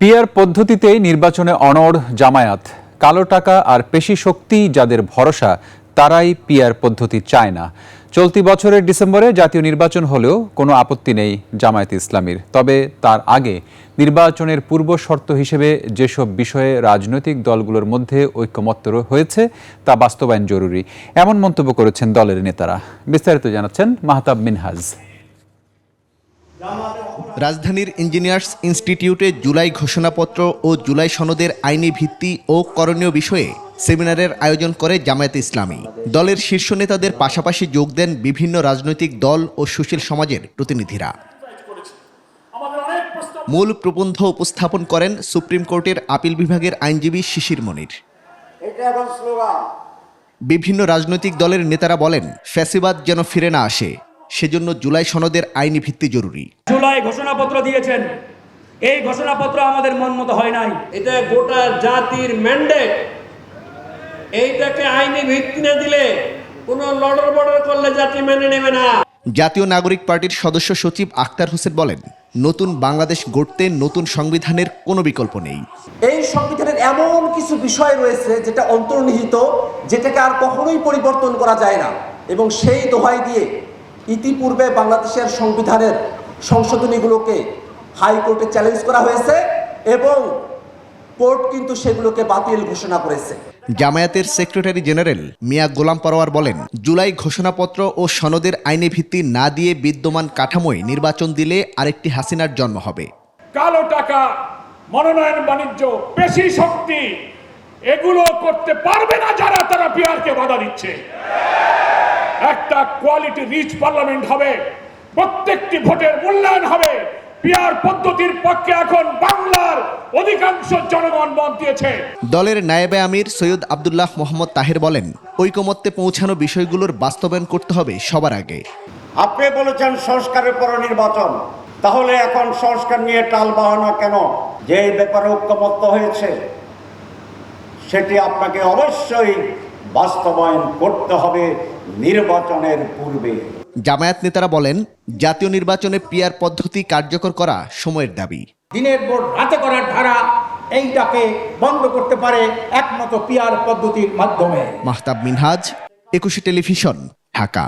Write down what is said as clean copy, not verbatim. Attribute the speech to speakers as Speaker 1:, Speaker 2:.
Speaker 1: PR পদ্ধতিতেই নির্বাচনে অনড় জামায়াত। কালো টাকা আর পেশি শক্তি যাদের ভরসা, তারাই পিআর পদ্ধতি চায় না। চলতি বছরের ডিসেম্বরে জাতীয় নির্বাচন হলেও কোনো আপত্তি নেই জামায়াতে ইসলামীর। তবে তার আগে নির্বাচনের পূর্ব শর্ত হিসেবে যেসব বিষয়ে রাজনৈতিক দলগুলোর মধ্যে ঐকমত্য হয়েছে তা বাস্তবায়ন জরুরি, এমন মন্তব্য করেছেন দলের নেতারা। বিস্তারিত জানাচ্ছেন মাহতাব মিনহাজ।
Speaker 2: রাজধানীর ইঞ্জিনিয়ার্স ইনস্টিটিউটে জুলাই ঘোষণাপত্র ও জুলাই সনদের আইনি ভিত্তি ও করণীয় বিষয়ে সেমিনারের আয়োজন করে জামায়াতে ইসলামী। দলের শীর্ষ নেতাদের পাশাপাশি যোগ দেন বিভিন্ন রাজনৈতিক দল ও সুশীল সমাজের প্রতিনিধিরা। মূল প্রবন্ধ উপস্থাপন করেন সুপ্রিম কোর্টের আপিল বিভাগের আইনজীবী শিশির মনির। বিভিন্ন রাজনৈতিক দলের নেতারা বলেন, ফ্যাসিবাদ যেন ফিরে না আসে, সেজন্য জুলাই সনদের আইনি ভিত্তি জরুরি।
Speaker 3: জুলাই ঘোষণাপত্র দিয়েছেন, এই ঘোষণাপত্র আমাদের মন মতো হয় নাই।
Speaker 4: এটা গোটা জাতির ম্যান্ডেট, এইটাকে আইনি ভিত্তি না দিলে কোনো লড়র বড়র করলে জাতি মেনে নেবে না।
Speaker 2: জাতীয় নাগরিক পার্টির সদস্য সচিব আখতার হোসেন বলেন, নতুন বাংলাদেশ গড়তে নতুন সংবিধানের কোনো বিকল্প নেই।
Speaker 5: এই সংবিধানের এমন কিছু বিষয় রয়েছে যেটা অন্তর্নিহিত, যেটাকে আর কখনোই পরিবর্তন করা যায় না, এবং সেই দোহাই দিয়ে ইতিপূর্বে বাংলাদেশের সংবিধানের সংশোধনীগুলোকে হাইকোর্টে চ্যালেঞ্জ করা হয়েছে এবং কোর্ট কিন্তু সেগুলোকে বাতিল ঘোষণা করেছে।
Speaker 2: জামায়াতের সেক্রেটারি জেনারেল মিয়া গোলাম পরোয়ার বলেন, জুলাই ঘোষণাপত্র ও সনদের আইনি ভিত্তি না দিয়ে বিদ্যমান কাঠামোয় নির্বাচন দিলে আরেকটি হাসিনার জন্ম হবে।
Speaker 3: কালো টাকা, মনোনয়ন বাণিজ্য, পেশি শক্তি, এগুলো করতে পারবে না যারা, তারা পিআরকে বাধা দিচ্ছে। একটা কোয়ালিটি রিচ পার্লামেন্ট হবে, প্রত্যেকটি ভোটের মূল্যায়ন হবে। পিআর পদ্ধতির পক্ষে এখন বাংলার অধিকাংশ জনগণ মত দিয়েছে।
Speaker 2: দলের নায়েবে আমির সৈয়দ আব্দুল্লাহ মোহাম্মদ তাহের বলেন, ঐকমত্যে পৌঁছানো বিষয়গুলোর বাস্তবায়ন করতে হবে সবার আগে।
Speaker 6: আপনি বলেছেন সংস্কারের পর নির্বাচন, তাহলে এখন সংস্কার নিয়ে টাল বাহানা কেন? যে ব্যাপারে ঐকমত্য হয়েছে সেটি আপনাকে অবশ্যই বাস্তবায়ন করতে হবে নির্বাচনের পূর্বে।
Speaker 2: জামায়াত নেতারা বলেন, জাতীয় নির্বাচনে পিআর পদ্ধতি কার্যকর করা সময়ের দাবি।
Speaker 7: দিনের ভোট রাতে করার ধারা, এইটাকে বন্ধ করতে পারে একমাত্র পিআর পদ্ধতির মাধ্যমে।
Speaker 2: মাহতাব মিনহাজ, 21 টেলিভিশন, ঢাকা।